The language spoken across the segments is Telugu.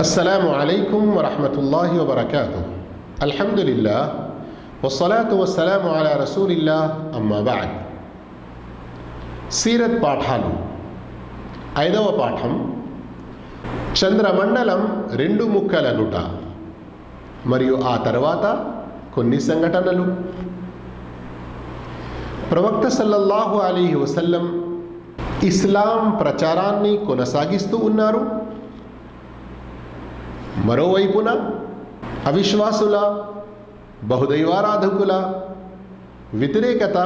अस्सलामु अलैकुम वरहमतुल्लाहि वबरकातुहु। अल्हम्दुलिल्लाह वस्सलातु वस्सलामु अला रसूलिल्लाह अम्मा बअद। సీరత్ పాఠాలు 5వ పాఠం చంద్రమండలం రెండు ముక్కలగుట మరియు ఆ తర్వాత కొన్ని సంఘటనలు. ప్రవక్త సల్లల్లాహు అలైహి వసల్లం ఇస్లాం ప్రచారాన్ని కొనసాగిస్తూ ఉన్నారు. మరోవైపున అవిశ్వాసుల, బహుదైవారాధకుల వ్యతిరేకత,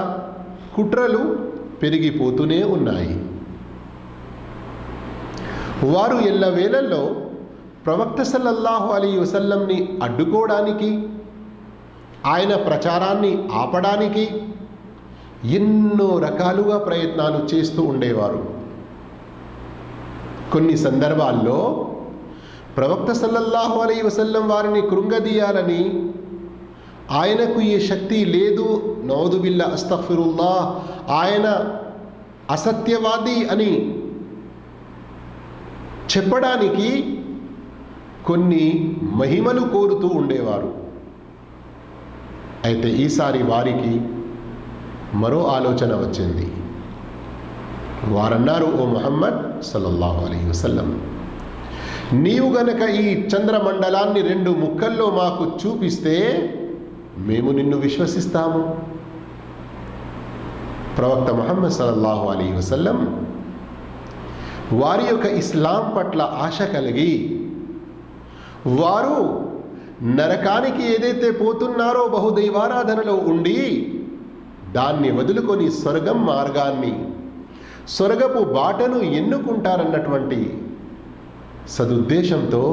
కుట్రలు పెరిగిపోతూనే ఉన్నాయి. వారు ఎల్లవేళల్లో ప్రవక్త సల్లల్లాహు అలైహి వసల్లంని అడ్డుకోవడానికి, ఆయన ప్రచారాన్ని ఆపడానికి ఎన్నో రకాలుగా ప్రయత్నాలు చేస్తూ ఉండేవారు. కొన్ని సందర్భాల్లో ప్రవక్త సల్లల్లాహు అలైహి వసల్లం వారిని కృంగదీయాలని, ఆయనకు ఏ శక్తి లేదు, నౌదుబిల్లా అస్తగ్ఫిరుల్లాహ్, ఆయన అసత్యవాది అని చెప్పడానికి కొన్ని మహిమలు కోరుతూ ఉండేవారు. అయితే ఈసారి వారికి మరో ఆలోచన వచ్చింది. వారన్నారు, ఓ ముహమ్మద్ సల్లల్లాహు అలైహి వసల్లం, నీవు గనక ఈ చంద్రమండలాన్ని రెండు ముక్కల్లో మాకు చూపిస్తే మేము నిన్ను విశ్వసిస్తాము. ప్రవక్త ముహమ్మద్ సల్లల్లాహు అలైహి వసల్లం వారి యొక్క ఇస్లాం పట్ల ఆశ కలిగి, వారు నరకానికి ఏదైతే పోతున్నారో బహుదైవారాధనలో ఉండి దాన్ని వదులుకొని స్వర్గం మార్గాన్ని, స్వర్గపు బాటను ఎన్నుకుంటారన్నటువంటి సదుద్దేశంతో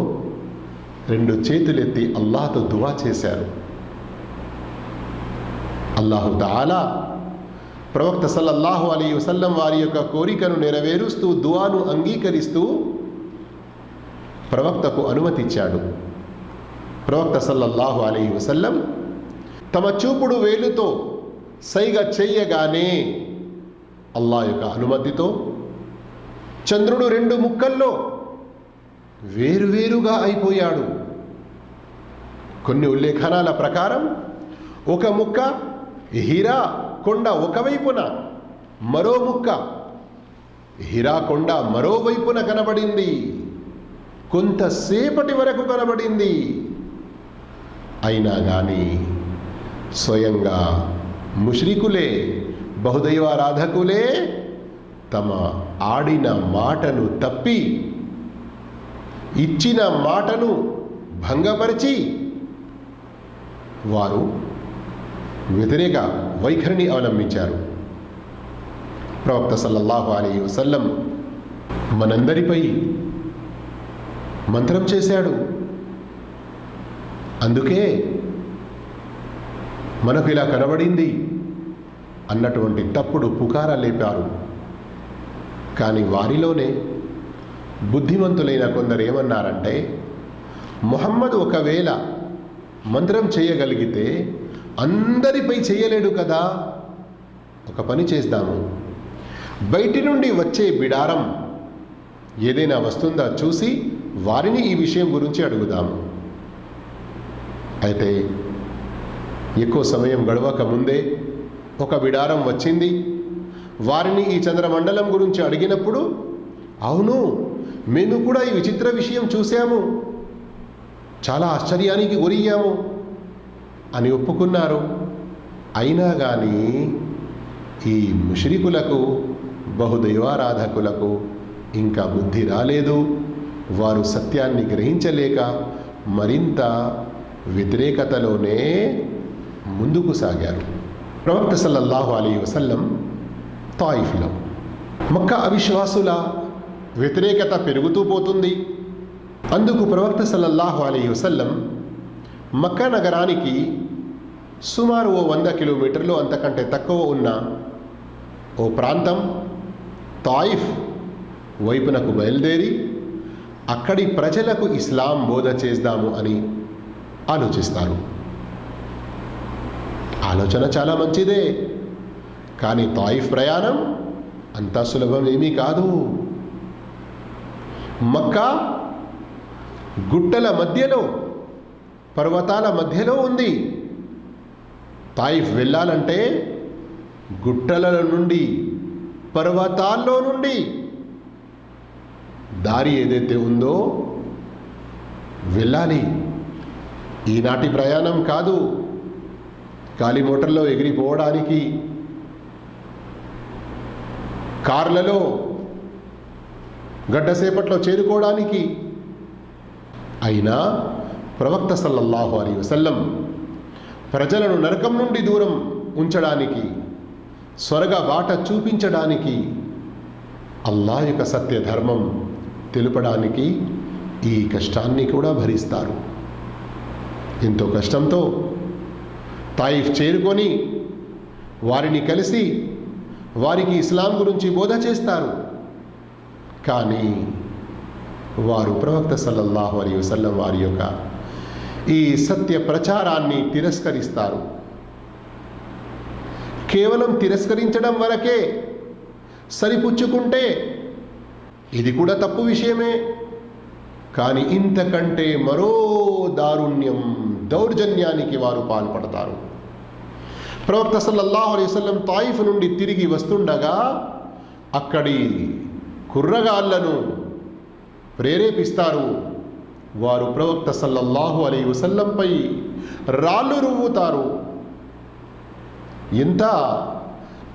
రెండు చేతులెత్తి అల్లాహ్తో దువా చేశారు. అల్లాహు తఆలా ప్రవక్త సల్లల్లాహు అలైహి వసల్లం వారి యొక్క కోరికను నెరవేరుస్తూ, దువాను అంగీకరిస్తూ ప్రవక్తకు అనుమతిచ్చాడు. ప్రవక్త సల్లల్లాహు అలైహి వసల్లం తమ చూపుడు వేలుతో సైగ చెయ్యగానే అల్లాహ్ యొక్క అనుమతితో చంద్రుడు రెండు ముక్కల్లో వేరువేరుగా అయిపోయాడు. కొన్ని ఉల్లేఖనాల ప్రకారం ఒక ముక్క హిరా కొండ ఒకవైపున, మరో ముక్క హిరా కొండ మరోవైపున కనబడింది. కొంతసేపటి వరకు కనబడింది. అయినా కానీ స్వయంగా ముష్రికులే, బహుదైవారాధకులే తమ ఆడిన మాటను తప్పి, ఇచ్చిన మాటను భంగపరిచి వారు వ్యతిరేక వైఖరిని అవలంబించారు. ప్రవక్త సల్లల్లాహు అలైహి వసల్లం మనందరిపై మంత్రం చేశాడు. అందుకే మనకు ఇలా కనబడింది అన్నటువంటి తప్పుడు పుకార లేపారు. కానీ వారిలోనే బుద్ధిమంతులైన కొందరు ఏమన్నారంటే, ముహమ్మద్ ఒకవేళ మంత్రం చేయగలిగితే అందరిపై చేయలేడు కదా, ఒక పని చేద్దాము, బయటి నుండి వచ్చే బిడారం ఏదైనా వస్తుందా చూసి వారిని ఈ విషయం గురించి అడుగుదాము. అయితే ఎక్కువ సమయం గడవక ముందే ఒక బిడారం వచ్చింది. వారిని ఈ చంద్రమండలం గురించి అడిగినప్పుడు, అవును, మేము కూడా ఈ విచిత్ర విషయం చూసాము, చాలా ఆశ్చర్యానికి గురయ్యాము అని ఒప్పుకున్నారు. అయినా కానీ ఈ ముష్రికులకు, బహుదైవారాధకులకు ఇంకా బుద్ధి రాలేదు. వారు సత్యాన్ని గ్రహించలేక మరింత వ్యతిరేకతలోనే ముందుకు సాగారు. ప్రవక్త సల్లల్లాహు అలైహి వసల్లం తాయిఫ్లో మక్కా అవిశ్వాసుల వ్యతిరేకత పెరుగుతూ పోతుంది. అందుకు ప్రవక్త సల్లల్లాహు అలైహి వసల్లం మక్కా నగరానికి సుమారు 100 కిలోమీటర్లు అంతకంటే తక్కువ ఉన్న ఓ ప్రాంతం తాయిఫ్ వైపునకు బయలుదేరి అక్కడి ప్రజలకు ఇస్లాం బోధ చేద్దాము అని ఆలోచిస్తారు. ఆలోచన చాలా మంచిదే, కానీ తాయిఫ్ ప్రయాణం అంత సులభం ఏమీ కాదు. మక్కా గుట్టల మధ్యలో, పర్వతాల మధ్యలో ఉంది. తాయిఫ్ వెళ్ళాలంటే గుట్టల నుండి, పర్వతాల్లో నుండి దారి ఏదైతే ఉందో వెళ్ళాలి. ఈనాటి ప్రయాణం కాదు, గాలి మోటార్లో ఎగిరిపోవడానికి, కార్లలో గడ్డసేపట్లో చేరుకోవడానికి. అయినా ప్రవక్త సల్లల్లాహు అలైహి వసల్లం ప్రజలను నరకం నుండి దూరం ఉంచడానికి, స్వర్గ బాట చూపించడానికి, అల్లాహ్ యొక్క సత్య ధర్మం తెలుపడానికి ఈ కష్టాన్ని కూడా భరిస్తారు. ఎంతో కష్టంతో తాయిఫ్ చేరుకొని వారిని కలిసి వారికి ఇస్లాం గురించి బోధ చేస్తారు. కానీ వారు ప్రవక్త సల్లల్లాహు అలైహి వసల్లం వారి యొక్క ఈ సత్య ప్రచారాన్ని తిరస్కరిస్తారు. కేవలం తిరస్కరించడం వరకే సరిపుచ్చుకుంటే ఇది కూడా తప్పు విషయమే. కానీ ఇంతకంటే మరో దారుణ్యం, దౌర్జన్యానికి వారు పాల్పడతారు. ప్రవక్త సల్లల్లాహు అలైహి వసల్లం తాయిఫ్ నుండి తిరిగి వస్తుండగా అక్కడి కుర్రగాళ్లను ప్రేరేపిస్తారు. వారు ప్రవక్త సల్లల్లాహు అలైహి వసల్లంపై రాళ్ళు రువ్వుతారు. ఎంత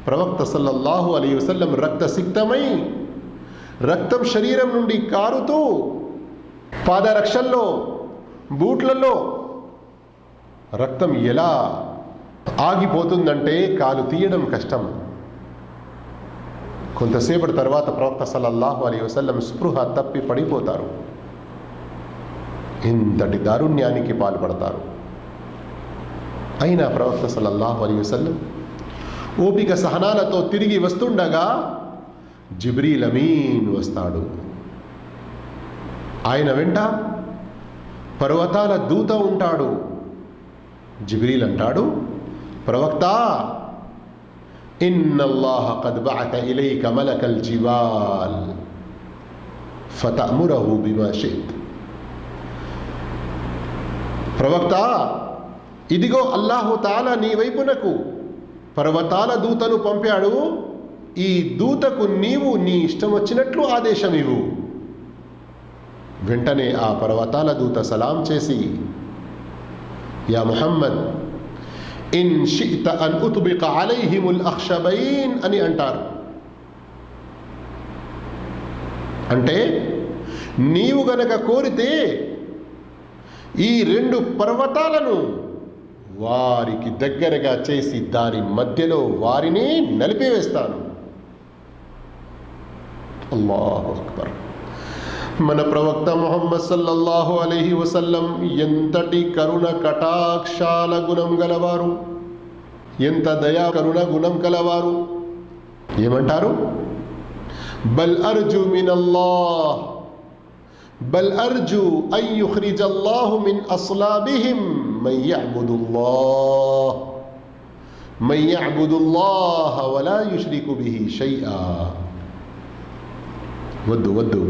ప్రవక్త సల్లల్లాహు అలైహి వసల్లం రక్తసిక్తమై రక్తం శరీరం నుండి కారుతూ పాదరక్షల్లో, బూట్లలో రక్తం ఎలా ఆగిపోతుందంటే కాలు తీయడం కష్టం. కొంతసేపటి తర్వాత ప్రవక్త సల్లల్లాహు అలైహి వసల్లం స్పృహ తప్పి పడిపోతారు. ఇంతటి దారుణ్యానికి పాల్పడతారు. అయినా ప్రవక్త సల్లల్లాహు అలైహి వసల్లం ఓపిక సహనాలతో తిరిగి వస్తుండగా జిబ్రీల్ అమీన్ వస్తాడు. ఆయన వెంట పర్వతాల దూత ఉంటాడు. జిబ్రీల్ అంటాడు, ప్రవక్త, ఇన్నల్లాహ ఖద్ బఅత ఇలైక మలకల్ జిబాల్ ఫతఅమురహు బిమా షి'త్. ప్రవక్త, ఇదిగో అల్లాహు తాలా నీ వైపునకు పర్వతాల దూతను పంపాడు. ఈ దూతకు నీవు నీ ఇష్టం వచ్చినట్లు ఆదేశం ఇవ్వు. వెంటనే ఆ పర్వతాల దూత సలాం చేసి, యా ముహమ్మద్, ఇన్ షి'త అన్ ఉత్బిక అలైహిముల్ అఖ్షబైన్ అని అంటారు. అంటే నీవు గనక కోరితే ఈ రెండు పర్వతాలను వారికి దగ్గరగా చేసి దాని మధ్యలో వారిని నలిపివేస్తాను. అల్లాహు అక్బర్. మన ప్రవక్త ముహమ్మద్ సల్లల్లాహు అలైహి వసల్లం ఎంతటి కరుణ కటాక్షాల గుణం గలవారు, ఎంత దయా కరుణ గుణం గలవారు. ఏమంటారు? బల్ అర్జు మినల్లాహ్, బల్ అర్జు అన్ యుఖ్రిజల్లాహు మిన్ అస్లాబిహిం మన్ యఅబుదుల్లాహ్ వలా యుష్రికు బిహి షైఆ. వద్దు వద్దు,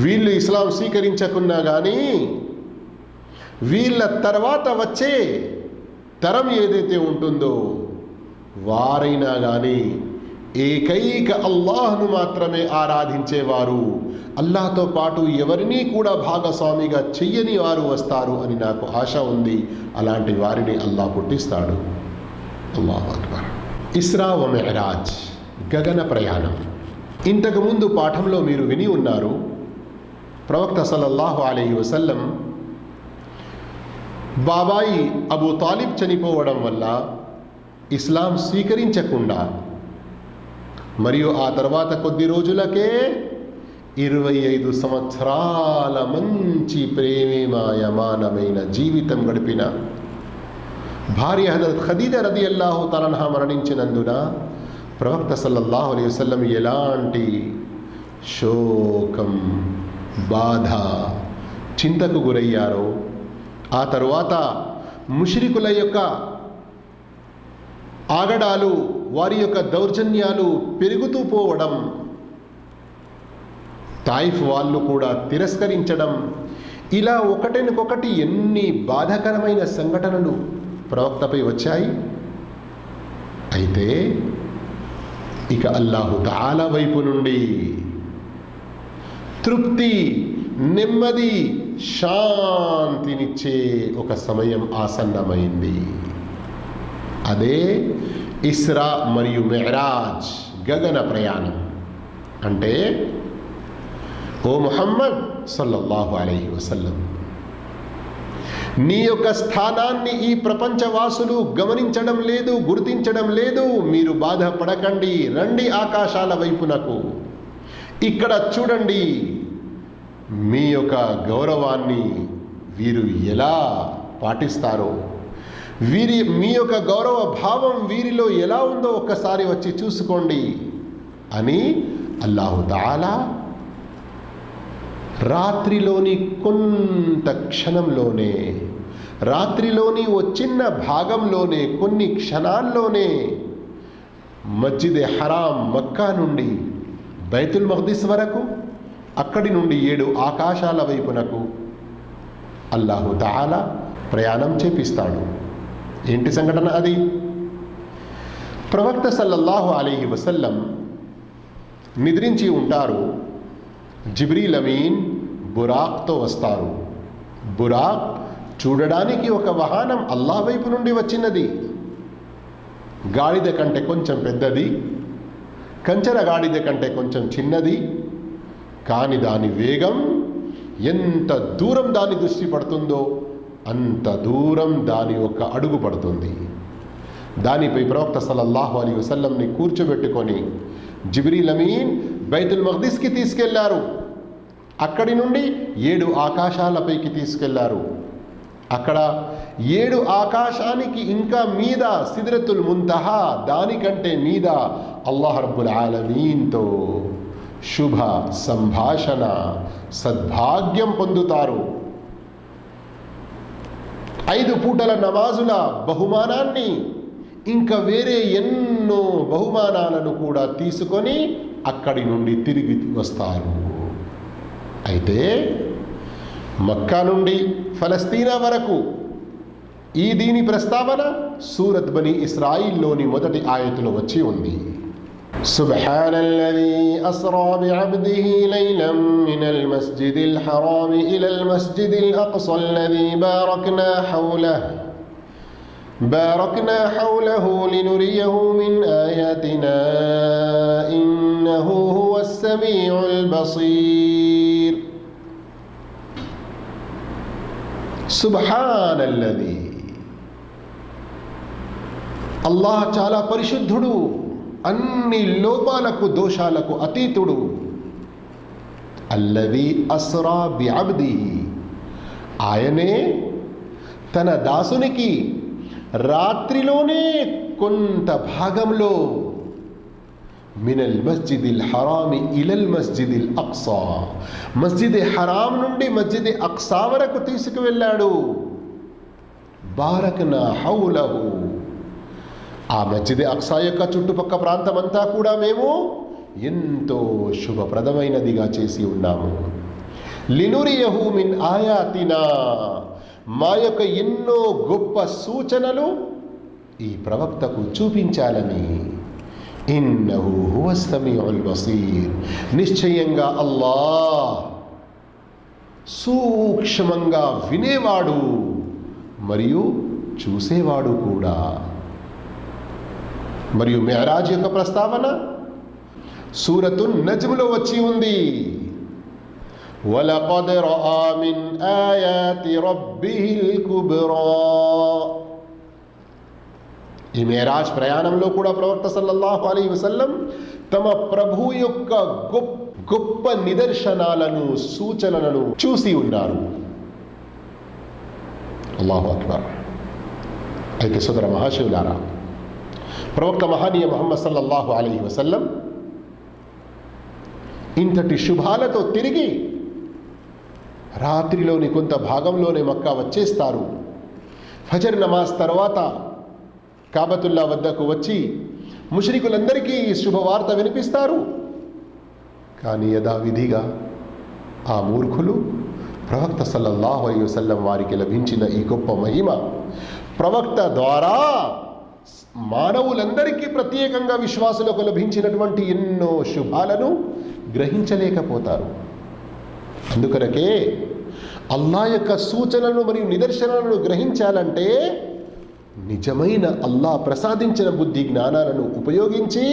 వీళ్ళు ఇస్లాం స్వీకరించకున్నా కానీ వీళ్ళ తర్వాత వచ్చే తరం ఏదైతే ఉంటుందో వారైనా కానీ ఏకైక అల్లాహ్ను మాత్రమే ఆరాధించేవారు, అల్లాహ్తో పాటు ఎవరినీ కూడా భాగస్వామిగా చెయ్యని వారు వస్తారు అని నాకు ఆశ ఉంది. అలాంటి వారిని అల్లాహ్ పుట్టిస్తాడు. అల్లాహు అక్బర్. ఇస్రా వ మిఅరాజ్, గగన ప్రయాణం. ఇంతకుముందు పాఠంలో మీరు విని ఉన్నారు, ప్రవక్త సల్లల్లాహు అలైహి వసల్లం బాబాయి అబూ తాలిబ్ చనిపోవడం వల్ల ఇస్లాం స్వీకరించకుండా మరియు ఆ తర్వాత కొద్ది రోజులకే 25 సంవత్సరాల మంచి ప్రేమమయమానమైన జీవితం గడిపిన భార్య హజరత్ ఖదీజా రదియల్లాహు తఆలా అన్హా మరణించినందున ప్రవక్త సల్లల్లాహు అలైహి వసల్లం ఎలాంటి శోకం, బాధ, చింతకు గురయ్యారో, ఆ తరువాత ముష్రికుల యొక్క ఆగడాలు, వారి యొక్క దౌర్జన్యాలు పెరుగుతూ పోవడం, తాయిఫ్ వాళ్ళు కూడా తిరస్కరించడం, ఇలా ఒకటినొకటి ఎన్ని బాధాకరమైన సంఘటనలు ప్రవక్తపై వచ్చాయి. అయితే ఇక అల్లాహు తఆలా వైపు నుండి తృప్తి, నెమ్మది, శాంతినిచ్చే ఒక సమయం ఆసన్నమైంది. అదే ఇస్రా మరియు మిఅరాజ్, గగన ప్రయాణం. అంటే ఓ ముహమ్మద్ సల్లల్లాహు అలైహి వసల్లం, నీ యొక్క స్థానాన్ని ఈ ప్రపంచవాసులు గమనించడం లేదు, గుర్తించడం లేదు. మీరు బాధపడకండి, రండి ఆకాశాల వైపునకు. ఇక్కడ చూడండి మీ యొక్క గౌరవాన్ని వీరు ఎలా పాటిస్తారో, మీ యొక్క గౌరవ భావం వీరిలో ఎలా ఉందో ఒక్కసారి వచ్చి చూసుకోండి అని అల్లాహు తఆలా రాత్రిలోని కొంత క్షణంలోనే, రాత్రిలోని ఓ చిన్న భాగంలోనే, కొన్ని క్షణాల్లోనే మస్జిద్ హరాం మక్కా నుండి బైతుల్ మఖ్దిస్ వరకు, అక్కడి నుండి 7 ఆకాశాల వైపునకు అల్లాహు తఆలా ప్రయాణం చేపిస్తాడు. ఏంటి సంఘటన అది? ప్రవక్త సల్లల్లాహు అలైహి వసల్లం నిద్రించి ఉంటారు. జిబ్రీల్ అమీన్ బురాక్తో వస్తారు. బురాక్ చూడడానికి ఒక వాహనం అల్లాహ్ వైపు నుండి వచ్చినది. గాడిద కంటే కొంచెం పెద్దది, కంచర గాడిద కంటే కొంచెం చిన్నది. కానీ దాని వేగం ఎంత దూరం దాని దృష్టి పడుతుందో అంత దూరం దాని యొక్క అడుగు పడుతుంది. దానిపై ప్రవక్త సల్లల్లాహు అలైహి వసల్లంని కూర్చోబెట్టుకొని జిబ్రీల్ అమీన్ బైతుల్ మఖ్దిస్కి తీసుకెళ్లారు. అక్కడి నుండి 7 ఆకాశాలపైకి తీసుకెళ్లారు. అక్కడ 7 ఆకాశానికి ఇంకా మీద సిద్రతుల్ ముంతహా, దానికంటే మీద అల్లాహ్ రబ్బుల్ ఆలమీన్తో శుభ సంభాషణ, సద్భాగ్యం పొందుతారు. 5 పూటల నమాజుల బహుమానాన్ని, ఇంకా వేరే ఎన్నో బహుమానాలను కూడా తీసుకొని అక్కడి నుండి తిరిగి వస్తారు. అయితే మక్కా నుండి ఫలస్తీనా వరకు దీని ప్రస్తావన సూరత్ బనీ ఇస్రాయిల్లోని మొదటి ఆయతులో వచ్చి ఉంది. సుబ్హానల్లజీ అస్రా బిఅబ్దిహి లైలం మినల్ మస్జిదిల్ హరామ్ ఇలల్ మస్జిదిల్ అక్సా అల్లజీ బారక్నా హౌలహు లినురియహు మిన్ ఆయాతినా ఇన్నహు హువస్ సమీఉల్ బసీర్. సుబ్హానల్లజీ, అల్లాహ్ చాలా పరిశుద్ధుడు, అన్ని లోపాలకు దోషాలకు అతీతుడు. అల్లదీ అస్రా బిఅబ్దిహి, ఆయనే తన దాసునికి రాత్రిలోనే కొంత భాగంలో మినల్ మస్జిదిల్ హరామి ఇలల్ మస్జిదిల్ అక్సా, మస్జిద్ హరాం నుండి మస్జిద్ అక్సా వరకు తీసుకువెళ్ళాడు. బారక్నా హౌలహు, ఆ మస్జిద్ అక్సా యొక్క చుట్టుపక్క ప్రాంతమంతా కూడా మేము ఎంతో శుభప్రదమైనదిగా చేసి ఉన్నాము. లినురియహు మిన్ ఆయాతినా, మా యొక్క ఎన్నో గొప్ప సూచనలు ఈ ప్రవక్తకు చూపించాలని. ఇన్నహు హువస్ సమీఉల్ బసీర్, నిశ్చయంగా అల్లాహ్ సూక్ష్మంగా వినేవాడు మరియు చూసేవాడు కూడా. మరియు మిఅరాజ్ యొక్క ప్రస్తావన సూరతున్ నజ్మ్లో వచ్చి ఉంది. వలకద్ రఆ మిన్ ఆయాతి రబ్బిహిల్ కుబ్రా. ఈ మిఅరాజ్ ప్రయాణంలో కూడా ప్రవక్త సల్లల్లాహు అలైహి వసల్లం తమ ప్రభు యొక్క గొప్ప నిదర్శనాలను, సూచనలను చూసి ఉన్నారు. అల్లాహు అక్బర్. అయితే సోదర మహాశివులారా, ప్రవక్త మహనీయ ముహమ్మద్ సల్లల్లాహు అలైహి వసల్లం ఇంతటి శుభాలతో తిరిగి రాత్రిలోని కొంత భాగంలోనే మక్కా వచ్చేస్తారు. ఫజర్ నమాజ్ తర్వాత కాబతుల్లా వద్దకు వచ్చి ముష్రికులందరికీ ఈ శుభవార్త వినిపిస్తారు. కానీ యథావిధిగా ఆ మూర్ఖులు ప్రవక్త సల్లల్లాహు అలైహి వసల్లం వారికి లభించిన ఈ గొప్ప మహిమ, ప్రవక్త ద్వారా మానవులందరికీ ప్రత్యేకంగా విశ్వాసులకు లభించినటువంటి ఎన్నో శుభాలను గ్రహించలేకపోతారు. అందుకనకే అల్లా యొక్క సూచనలను మరియు నిదర్శనాలను గ్రహించాలంటే నిజమైన అల్లా ప్రసాదించిన బుద్ధి జ్ఞానాలను ఉపయోగించి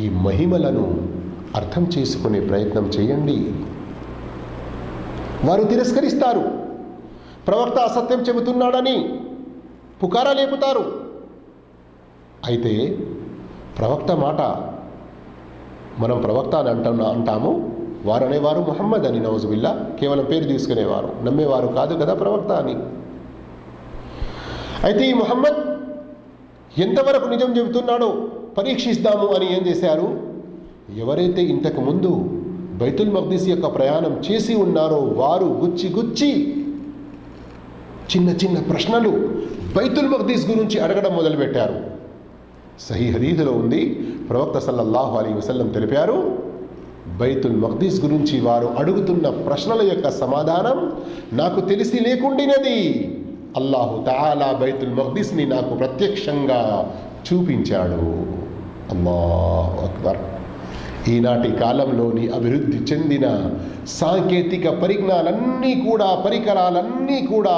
ఈ మహిమలను అర్థం చేసుకునే ప్రయత్నం చేయండి. వారు తిరస్కరిస్తారు, ప్రవక్త అసత్యం చెబుతున్నాడని పుకారా లేపుతారు. అయితే ప్రవక్త మాట మనం ప్రవక్త అని అంటాము, వారు అనేవారు ముహమ్మద్ అని, నౌజుబిల్లా, కేవలం పేరు తీసుకునేవారు, నమ్మేవారు కాదు కదా ప్రవక్త అని. అయితే ఈ ముహమ్మద్ ఎంతవరకు నిజం చెబుతున్నాడో పరీక్షిస్తాము అని ఏం చేశారు, ఎవరైతే ఇంతకు ముందు బైతుల్ మక్దీస్ యొక్క ప్రయాణం చేసి ఉన్నారో వారు గుచ్చి చిన్న చిన్న ప్రశ్నలు బైతుల్ మక్దీస్ గురించి అడగడం మొదలుపెట్టారు. సహీ హదీసులో ఉంది, ప్రవక్త సల్లల్లాహు అలైహి వసల్లం తెలిపారు, బైతుల్ మక్దీస్ గురించి వారు అడుగుతున్న ప్రశ్నల యొక్క సమాధానం నాకు తెలిసి లేకుండినది. అల్లాహు తఆలా బైతుల్ మక్దీస్ని నాకు ప్రత్యక్షంగా చూపించాడు. అల్లాహు అక్బర్. ఈనాటి కాలంలోని అభివృద్ధి చెందిన సాంకేతిక పరికరాలన్నీ కూడా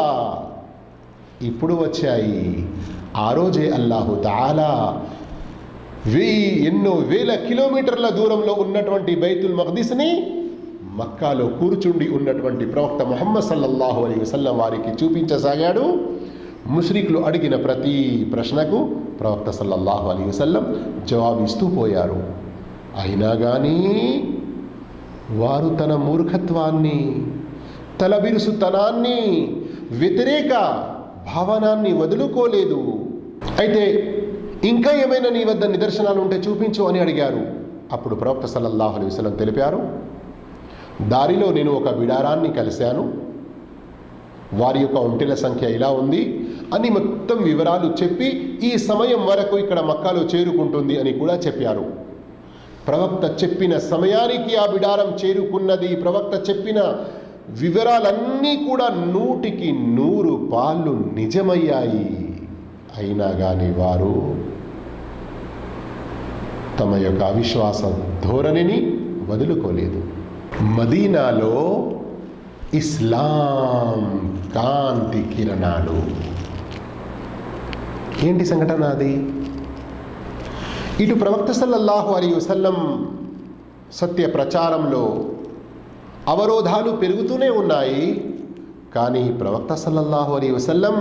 ఇప్పుడు వచ్చాయి. ఆ రోజే అల్లాహు తఆలా ఎన్నో వేల కిలోమీటర్ల దూరంలో ఉన్నటువంటి బైతుల్ మక్దీస్ని మక్కాలో కూర్చుండి ఉన్నటువంటి ప్రవక్త ముహమ్మద్ సల్లల్లాహు అలైహి వసల్లం వారికి చూపించసాగాడు. ముష్రికులు అడిగిన ప్రతి ప్రశ్నకు ప్రవక్త సల్లల్లాహు అలైహి వసల్లం జవాబిస్తూ పోయారు. అయినా కానీ వారు తన మూర్ఖత్వాన్ని, తలబిరుసుతనాన్ని, వ్యతిరేక భావనాన్ని వదులుకోలేదు. అయితే ఇంకా ఏమైనా నీ వద్ద నిదర్శనాలు ఉంటే చూపించు అని అడిగారు. అప్పుడు ప్రవక్త సల్లల్లాహు అలైహి వసల్లం తెలిపారు, దారిలో నేను ఒక బిడారాన్ని కలిశాను, వారి యొక్క ఒంటెల సంఖ్య ఇలా ఉంది అని మొత్తం వివరాలు చెప్పి ఈ సమయం వరకు ఇక్కడ మక్కాలో చేరుకుంటుంది అని కూడా చెప్పారు. ప్రవక్త చెప్పిన సమయానికి ఆ బిడారం చేరుకున్నది. ప్రవక్త చెప్పిన వివరాలన్నీ కూడా 100% నిజమయ్యాయి. అయినా కానీ వారు తమ యొక్క అవిశ్వాస ధోరణిని వదులుకోలేదు. మదీనాలో ఇస్లాం కాంతి కిరణాలు. ఏంటి సంఘటన అది? ఇటు ప్రవక్త సల్లల్లాహు అలైహి వసల్లం సత్య ప్రచారంలో అవరోధాలు పెరుగుతూనే ఉన్నాయి. కానీ ప్రవక్త సల్లల్లాహు అలైహి వసల్లం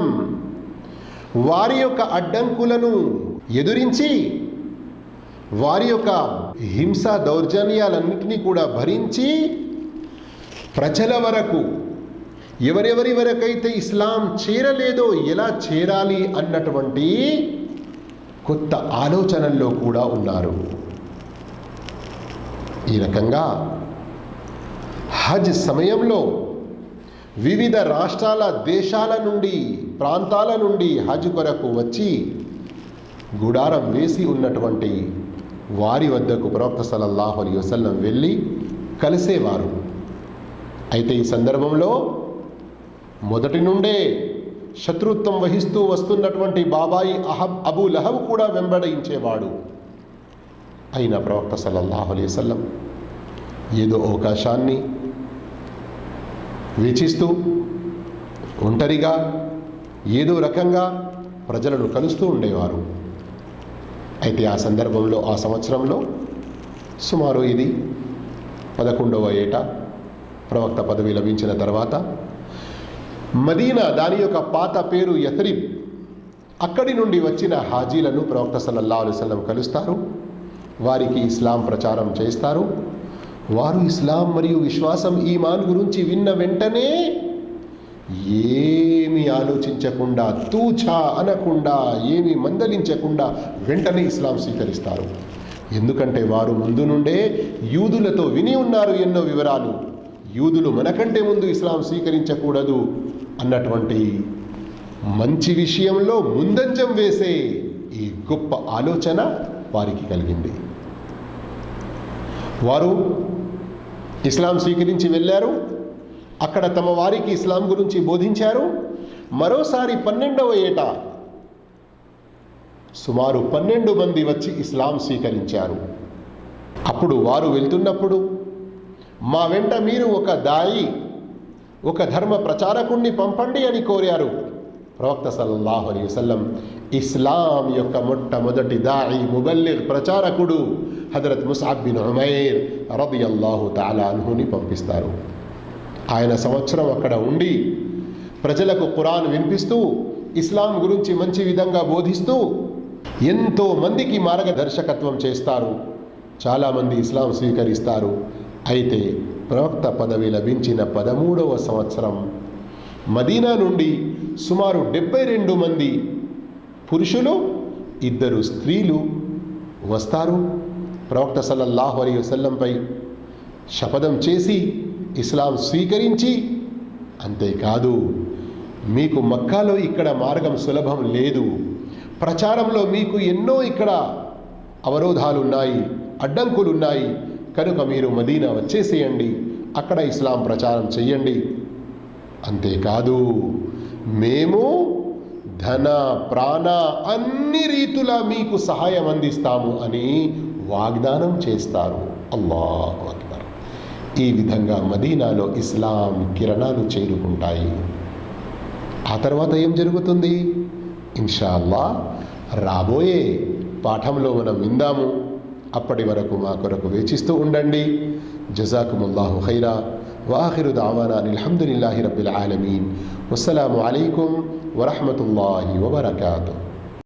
వారి యొక్క అడ్డంకులను ఎదురించి, వారి యొక్క హింస దౌర్జన్యాలన్నింటినీ కూడా భరించి ప్రజల వరకు, ఎవరెవరి వరకైతే ఇస్లాం చేరలేదో ఎలా చేరాలి అన్నటువంటి కొత్త ఆలోచనల్లో కూడా ఉన్నారు. ఈ రకంగా హజ్ సమయంలో వివిధ రాష్ట్రాల, దేశాల నుండి, ప్రాంతాల నుండి హజ్ కొరకు వచ్చి గుడారం వేసి ఉన్నటువంటి వారి వద్దకు ప్రవక్త సల్లల్లాహు అలైహి వసల్లం వెళ్ళి కలిసేవారు. అయితే ఈ సందర్భంలో మొదటి నుండే శత్రుత్వం వహిస్తూ వస్తున్నటువంటి బాబాయి అబూ లహబ్ కూడా వెంబడించేవాడు. అయినా ప్రవక్త సల్లల్లాహు అలైహి వసల్లం ఏదో అవకాశాన్ని వీక్షిస్తూ ఒంటరిగా ఏదో రకంగా ప్రజలను కలుస్తూ ఉండేవారు. అయితే ఆ సందర్భంలో, ఆ సంవత్సరంలో సుమారు ఇది 11వ ఏట ప్రవక్త పదవి లభించిన తర్వాత మదీనా, దాని యొక్క పాత పేరు యథ్రిబ్, అక్కడి నుండి వచ్చిన హాజీలను ప్రవక్త సల్లల్లాహు అలైహి వసల్లం కలుస్తారు. వారికి ఇస్లాం ప్రచారం చేస్తారు. వారు ఇస్లాం మరియు విశ్వాసం, ఈమాన్ గురించి విన్న వెంటనే ఏమి ఆలోచించకుండా, తూచా అనకుండా, ఏమి మందలించకుండా వెంటనే ఇస్లాం స్వీకరిస్తారు. ఎందుకంటే వారు ముందు నుండే యూదులతో విని ఉన్నారు ఎన్నో వివరాలు. యూదులు మనకంటే ముందు ఇస్లాం స్వీకరించకూడదు అన్నటువంటి మంచి విషయంలో ముందంజం వేసే ఈ గొప్ప ఆలోచన వారికి కలిగింది. వారు ఇస్లాం స్వీకరించి వెళ్ళారు. అక్కడ తమ వారికి ఇస్లాం గురించి బోధించారు. మరోసారి 12వ ఏట సుమారు 12 మంది వచ్చి ఇస్లాం స్వీకరించారు. అప్పుడు వారు వెళ్తున్నప్పుడు, మా వెంట మీరు ఒక దాయి, ఒక ధర్మ ప్రచారకుణ్ణి పంపండి అని కోరారు. ప్రవక్త సల్లల్లాహు అలైహి వసల్లం ఇస్లాం యొక్క మొట్టమొదటి దాయి, ముబల్లిగ్, ప్రచారకుడు హజరత్ ముస్అబ్ బిన్ ఉమైర్ రదియల్లాహు తఆలా అన్హుని పంపిస్తారు. ఆయన సంవత్సరం అక్కడ ఉండి ప్రజలకు ఖురాన్ వినిపిస్తూ ఇస్లాం గురించి మంచి విధంగా బోధిస్తూ ఎంతో మందికి మార్గదర్శకత్వం చేస్తారు. చాలామంది ఇస్లాం స్వీకరిస్తారు. అయితే ప్రవక్త పదవి లభించిన 13వ సంవత్సరం మదీనా నుండి సుమారు 72 మంది పురుషులు, 2 స్త్రీలు వస్తారు. ప్రవక్త సల్లల్లాహు అలైహి వసల్లంపై శపథం చేసి ఇస్లాం స్వీకరించి, అంతేకాదు మీకు మక్కాలో ఇక్కడ మార్గం సులభం లేదు, ప్రచారంలో మీకు ఎన్నో ఇక్కడ అవరోధాలున్నాయి, అడ్డంకులున్నాయి, కనుక మీరు మదీనా వచ్చేసేయండి, అక్కడ ఇస్లాం ప్రచారం చెయ్యండి. అంతేకాదు మేము ధన ప్రాణ అన్ని రీతులా మీకు సహాయం అందిస్తాము అని వాగ్దానం చేస్తారు. అల్లాహు అక్బర్. ఈ విధంగా మదీనాలో ఇస్లాం కిరణాలు చేరుకుంటాయి. ఆ తర్వాత ఏం జరుగుతుంది ఇన్షా అల్లాహ్ రాబోయే పాఠంలో మనం విందాము. అప్పటి వరకు మా కొరకు వేచిస్తూ ఉండండి. జజాకుముల్లాహు ఖైరా. వాఖిరు దావానా అల్హమ్దులిల్లాహి రబ్బిల్ ఆలమీన్. వస్సలాము అలైకుం వరహ్మతుల్లాహి వబరకాతుహు.